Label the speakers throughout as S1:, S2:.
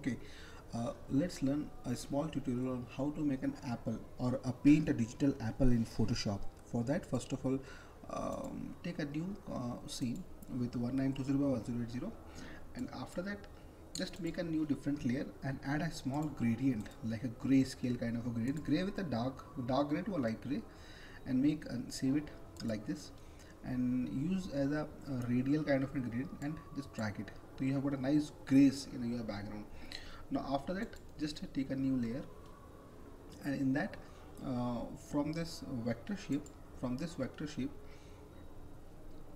S1: Okay, let's learn a small tutorial on how to make an apple or paint a digital apple in Photoshop. For that, first of all, take a new scene with 1920 by 1080, and after that, just make a new different layer and add a small gradient like a gray scale kind of a gradient, gray with a dark gray to a light gray, and make and save it like this, and use as a radial kind of a gradient and just drag it. So you have got a nice grace in your background. Now after that, just take a new layer, and in that, from this vector shape,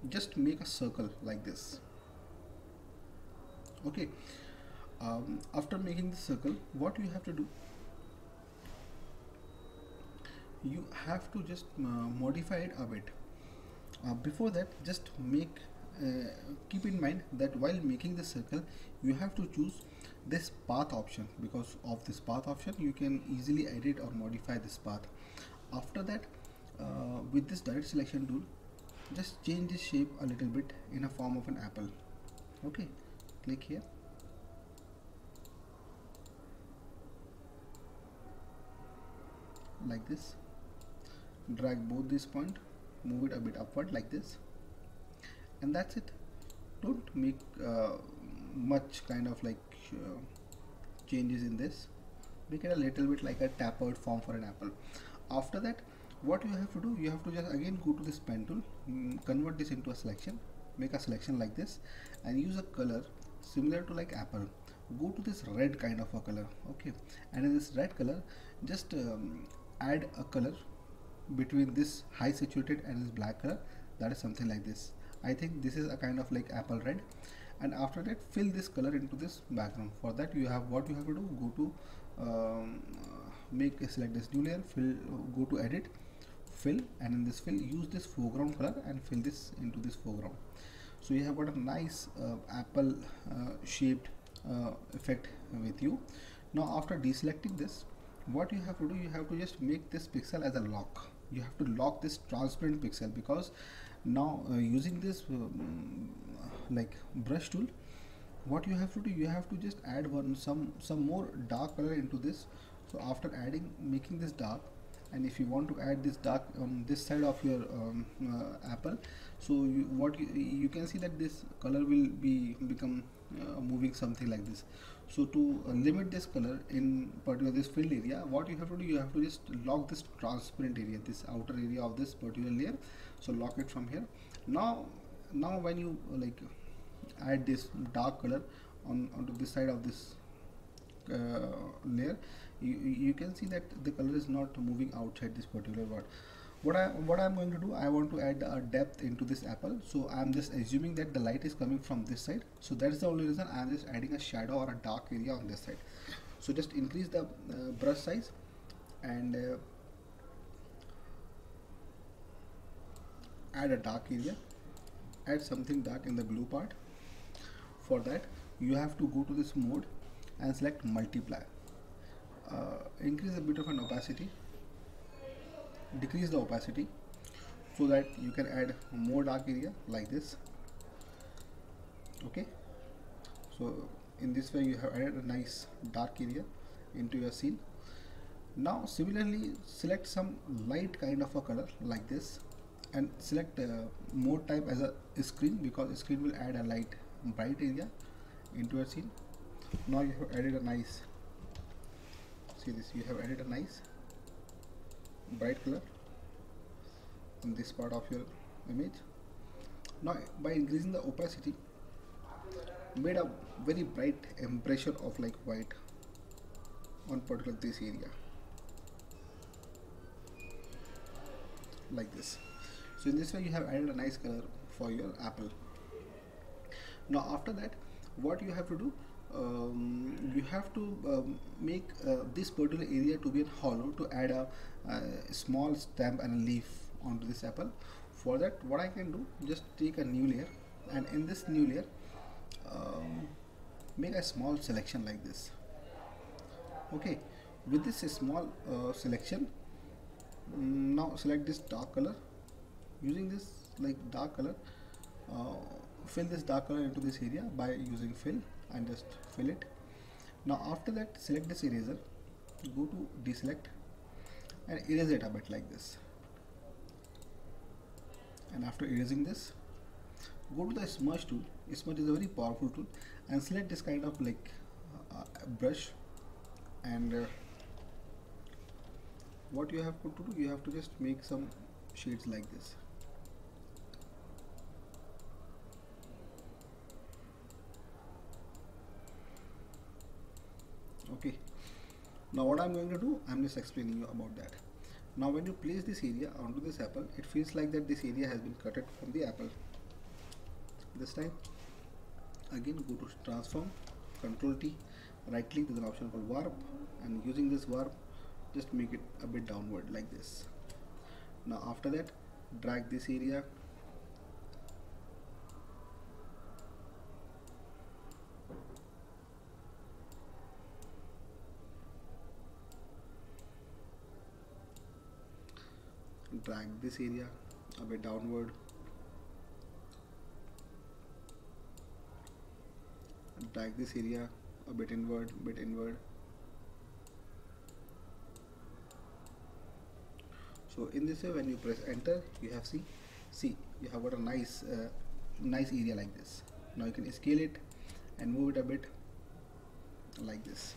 S1: just make a circle like this. Okay. After making the circle, what you have to do, you have to just modify it a bit. Before that, just keep in mind that while making the circle, you have to choose this path option. Because of this path option, you can easily edit or modify this path. After that, with this direct selection tool, just change this shape a little bit in a form of an apple. Okay, click here, like this, drag both this point, move it a bit upward like this, and that's it. Don't make much kind of like changes in this. Make it a little bit like a tapered form for an apple. After that, what you have to do, you have to just again go to this pen tool, convert this into a selection, make a selection like this, and use a color similar to like apple. Go to this red kind of a color. Okay, and in this red color, just add a color between this high saturated and this black color. That is something like this. I think this is a kind of like apple red. And after that, fill this color into this background. For that, you have what you have to do, go to select this new layer, fill, go to edit, fill, and in this fill, use this foreground color and fill this into this foreground. So you have got a nice apple shaped effect with you. Now after deselecting this, what you have to do, you have to just make this pixel as a lock. You have to lock this transparent pixel, because now using this like brush tool, what you have to do, you have to just add some more dark color into this. So after adding, making this dark, and if you want to add this dark on this side of your apple, so you can see that this color will become moving something like this. So to limit this color in particular this filled area, what you have to do, you have to just lock this transparent area, this outer area of this particular layer. So lock it from here. Now when you like add this dark color onto this side of this layer, you can see that the color is not moving outside this particular word. What I'm going to do, I want to add a depth into this apple. So I'm just assuming that the light is coming from this side. So that's the only reason I'm just adding a shadow or a dark area on this side. So just increase the brush size and add a dark area, add something dark in the blue part. For that, you have to go to this mode and select multiply. Increase a bit of an opacity, decrease the opacity, so that you can add more dark area like this. Okay, so in this way you have added a nice dark area into your scene. Now similarly, select some light kind of a color like this, and select mode type as a screen, because screen will add a light bright area into your scene. Now you have added a nice, see this, you have added a nice bright color in this part of your image. Now by increasing the opacity, made a very bright impression of like white on particular this area like this. So in this way you have added a nice color for your apple. Now after that, what you have to do, you have to make this particular area to be a hollow, to add a small stamp and a leaf onto this apple. For that, what I can do, just take a new layer, and in this new layer, make a small selection like this. Okay, with this small selection, now select this dark color. Using this like dark color, fill this dark color into this area by using fill, and just fill it. Now after that, select this eraser, go to deselect and erase it a bit like this. And after erasing this, go to the smudge tool. Smudge is a very powerful tool, and select this kind of like brush. And what you have to do, you have to just make some shades like this. Okay, now what I'm going to do, I'm just explaining you about that. Now when you place this area onto this apple, it feels like that this area has been cut from the apple. This time again go to transform, control T, right click, there's an option called warp, and using this warp just make it a bit downward like this. Now after that, drag this area, drag this area a bit downward, drag this area a bit inward, So in this way, when you press enter, you have see you have got a nice nice area like this. Now you can scale it and move it a bit like this.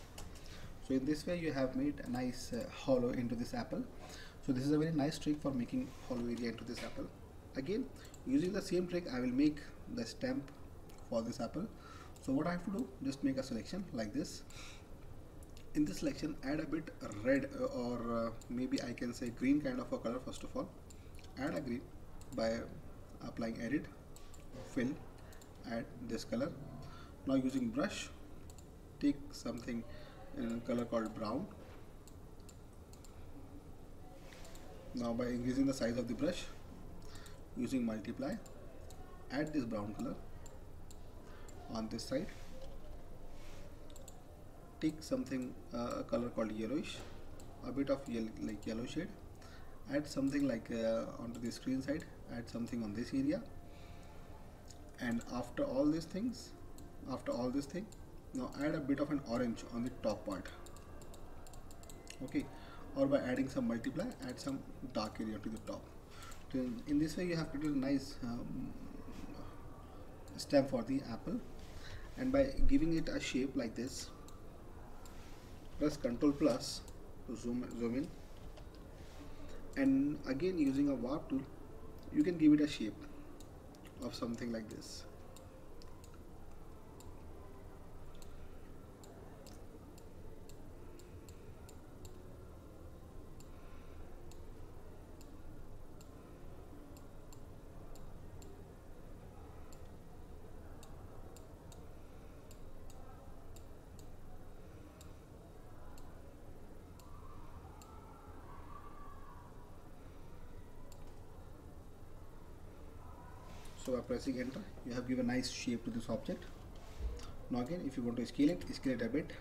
S1: So in this way you have made a nice hollow into this apple. So this is a very nice trick for making hollow area into this apple. Again, using the same trick, I will make the stamp for this apple. So what I have to do, just make a selection like this. In this selection, add a bit red or maybe I can say green kind of a color. First of all, add a green by applying edit, fill, add this color. Now using brush, take something in a color called brown. Now by increasing the size of the brush, using multiply, add this brown color on this side. Take something a color called yellowish, a bit of yellow shade, add something like onto the screen side, add something on this area, and after all this thing, now add a bit of an orange on the top part. Okay, or by adding some multiply, add some dark area to the top. So in this way you have created a nice stamp for the apple, and by giving it a shape like this, press Ctrl plus to zoom in, and again using a warp tool you can give it a shape of something like this. So by pressing enter, you have given a nice shape to this object. Now again, if you want to scale it a bit,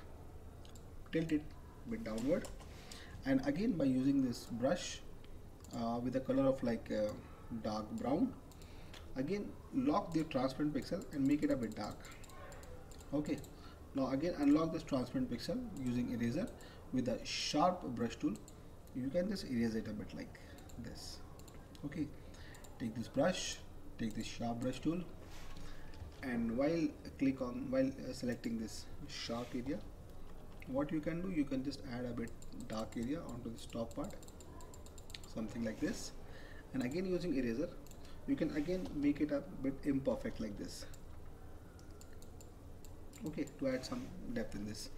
S1: tilt it a bit downward, and again by using this brush with a color of like dark brown, again lock the transparent pixel and make it a bit dark. Okay, now again unlock this transparent pixel using eraser with a sharp brush tool. You can just erase it a bit like this. Okay, take this brush, take this sharp brush tool, and while selecting this sharp area, what you can do, you can just add a bit dark area onto this top part, something like this, and again using eraser you can again make it a bit imperfect like this. Okay, to add some depth in this.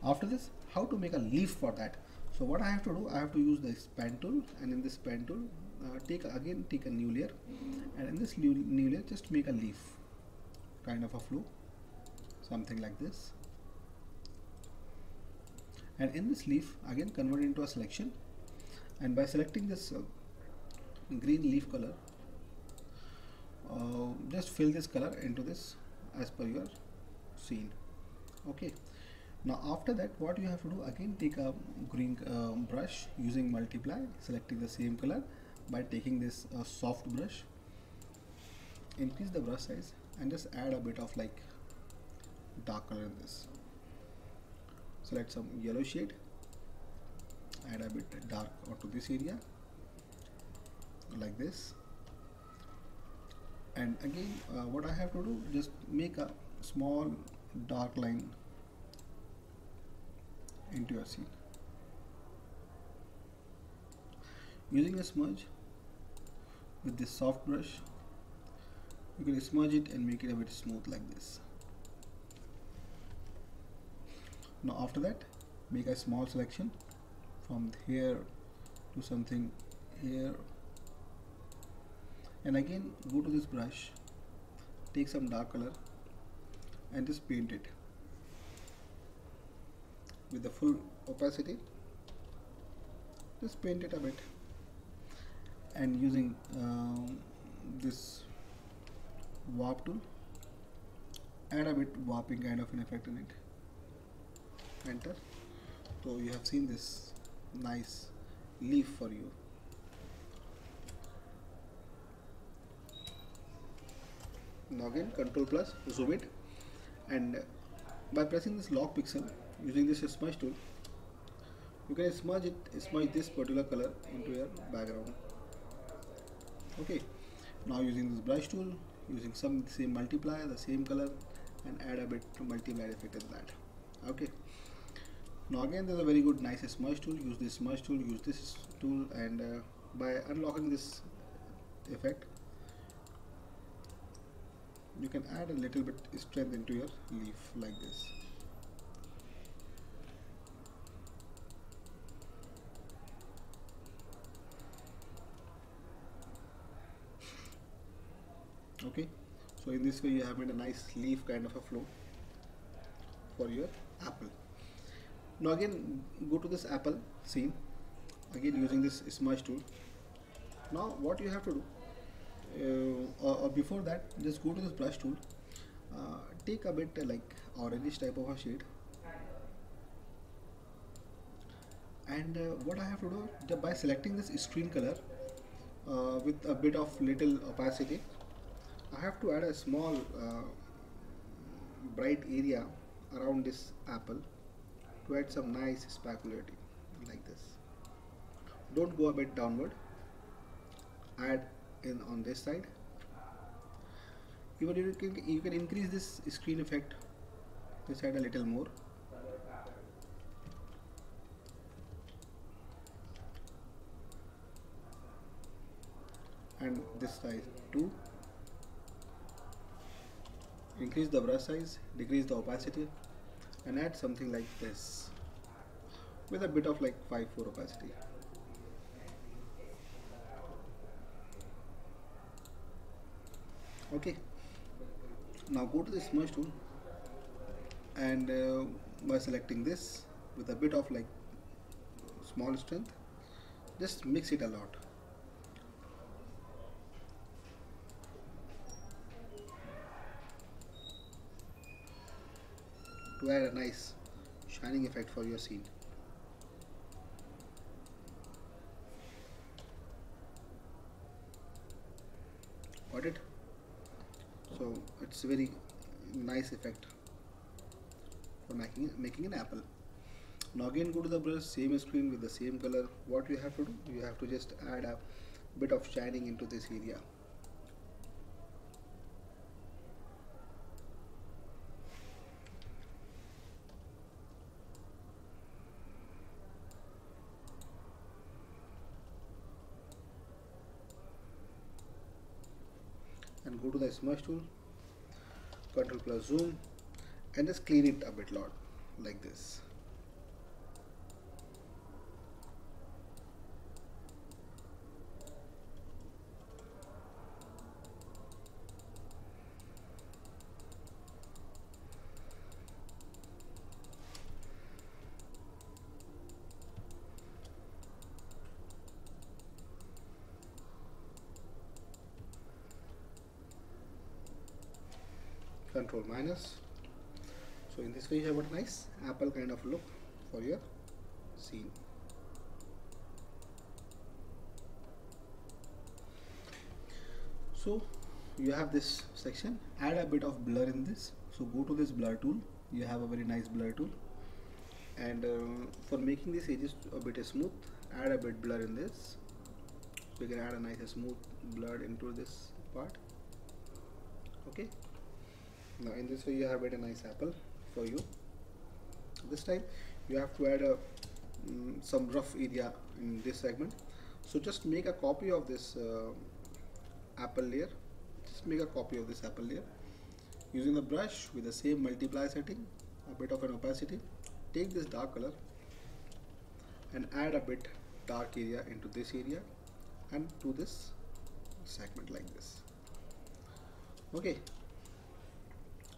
S1: After this, how to make a leaf for that? So what I have to do, I have to use this pen tool, and in this pen tool take a new layer, and in this new layer just make a leaf kind of a flow, something like this, and in this leaf again convert it into a selection, and by selecting this green leaf color, just fill this color into this as per your scene. Okay, now after that what you have to do, again take a green brush using multiply, selecting the same color by taking this soft brush, increase the brush size and just add a bit of like dark color in this. select some yellow shade, add a bit dark onto this area like this, and again what I have to do, just make a small dark line into your scene. Using a smudge with this soft brush, you can smudge it and make it a bit smooth like this. Now after that, make a small selection from here to something here, and again go to this brush, take some dark color and just paint it with the full opacity. Just paint it a bit, and using this warp tool, add a bit warping kind of an effect in it. Enter. So you have seen this nice leaf for you. Now again Control plus zoom it, and by pressing this lock pixel using this smudge tool, you can smudge this particular color into your background. Okay, now using this brush tool, using some same multiplier, the same color, and add a bit to multiply effect in that. Okay, now again there's a very good nice smudge tool. Use this smudge tool, use this tool, and by unlocking this effect, you can add a little bit strength into your leaf like this. Okay, so in this way you have made a nice leaf kind of a flow for your apple. Now again go to this apple scene, again using this smudge tool. Now what you have to do, or before that, just go to this brush tool, take a bit like orange type of a shade, and what I have to do, by selecting this screen color with a bit of little opacity, I have to add a small bright area around this apple to add some nice specularity like this. Don't go a bit downward, add in on this side. Even you can increase this screen effect this side a little more. And this size too. Increase the brush size, decrease the opacity, and add something like this with a bit of like 5/4 opacity. Okay, now go to the smudge tool, and by selecting this with a bit of like small strength, just mix it a lot. To add a nice shining effect for your scene. Got it? So it's a very nice effect for making an apple. Now again go to the brush, same screen with the same color. What you have to do, you have to just add a bit of shining into this area. And go to the smudge tool, Control plus zoom, and just clean it a bit lot like this. Control minus. So in this way you have a nice apple kind of look for your scene. So you have this section, add a bit of blur in this. So go to this blur tool, you have a very nice blur tool, And for making these edges a bit smooth, add a bit blur in this. So you can add a nice smooth blur into this part. Okay, now in this way you have made a nice apple for you. This time you have to add a some rough area in this segment. So just make a copy of this apple layer. Just make a copy of this apple layer using the brush with the same multiply setting, a bit of an opacity. Take this dark color and add a bit dark area into this area and to this segment like this. Okay,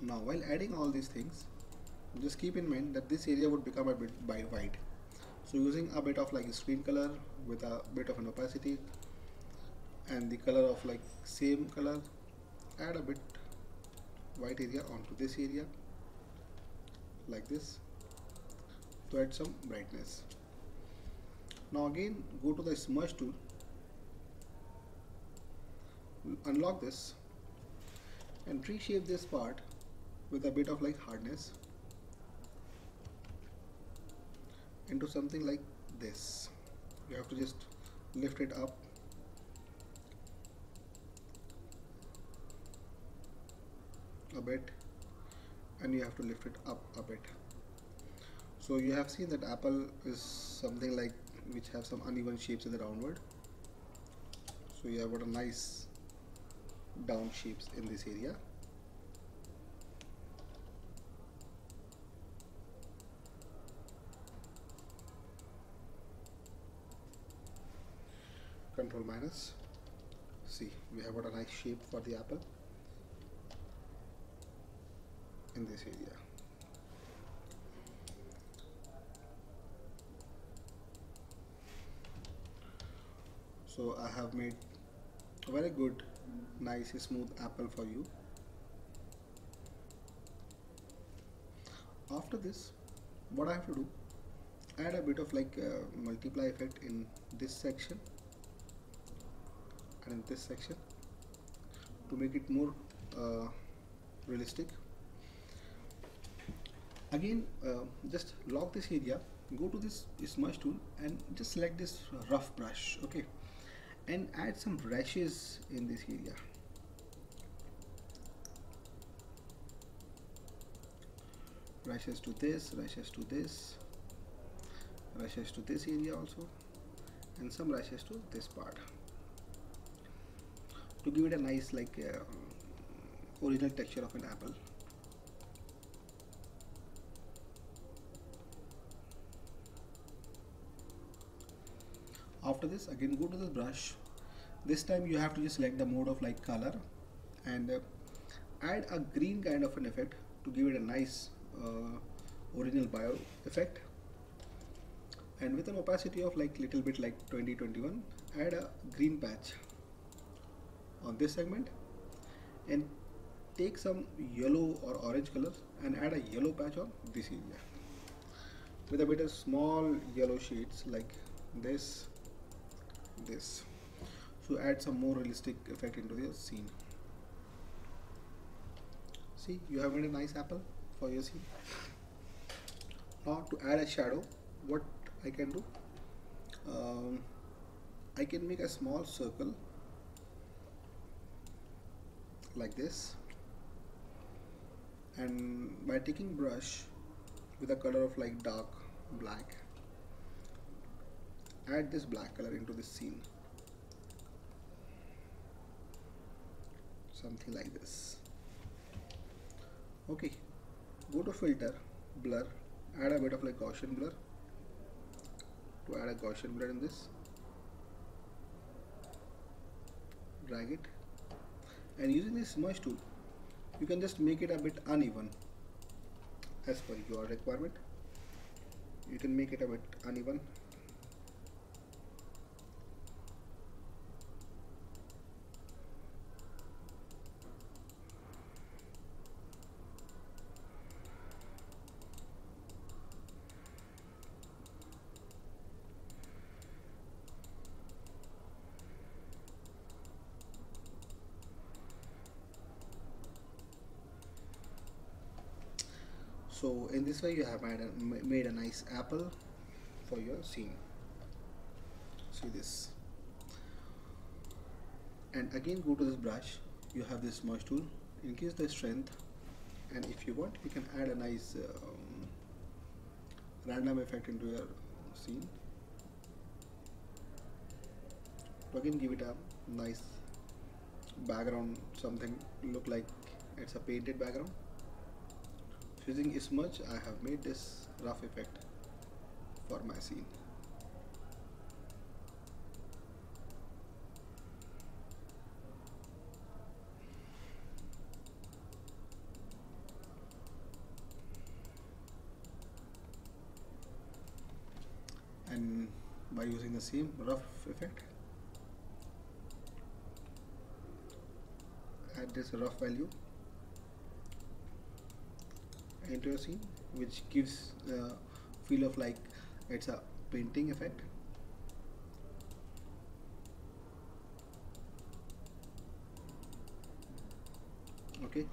S1: now while adding all these things, just keep in mind that this area would become a bit white. So using a bit of like a screen color with a bit of an opacity and the color of like same color, add a bit white area onto this area like this to add some brightness. Now again go to the smudge tool, unlock this and reshape this part with a bit of like hardness into something like this. You have to just lift it up a bit and you have to lift it up a bit. So you have seen that apple is something like which have some uneven shapes in the downward. So you have got a nice down shapes in this area. Control minus. See, we have got a nice shape for the apple in this area. So I have made a very good, nice, smooth apple for you. After this, what I have to do, add a bit of like multiply effect in this section and in this section to make it more realistic. Again, just lock this area, go to this smudge tool and just select this rough brush, okay, and add some rashes in this area. Rashes to this, rashes to this, rashes to this area also, and some rashes to this part to give it a nice like original texture of an apple. After this, again go to the brush. This time you have to just select the mode of like color and add a green kind of an effect to give it a nice original bio effect, and with an opacity of like little bit like 2021, add a green patch on this segment and take some yellow or orange color and add a yellow patch on this area with a bit of small yellow shades like this. So add some more realistic effect into the scene. See, you have made a nice apple for your scene. Now to add a shadow, what I can do, I can make a small circle like this, and by taking brush with a color of like dark black, add this black color into this scene, something like this. Okay, go to filter, blur, add a bit of like Gaussian blur to add a Gaussian blur in this, drag it, and using this smudge tool you can just make it a bit uneven as per your requirement. You can make it a bit uneven. So in this way you have made a nice apple for your scene. See this. And again go to this brush, you have this smudge tool, increase the strength, and if you want you can add a nice random effect into your scene to again give it a nice background, something look like it's a painted background. Using smudge I have made this rough effect for my scene. And by using the same rough effect, add this rough value into your scene, which gives the feel of like it's a painting effect. Okay,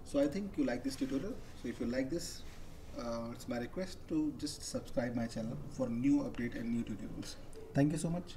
S1: so I think you like this tutorial. So if you like this, it's my request to just subscribe my channel for new update and new tutorials. Thank you so much.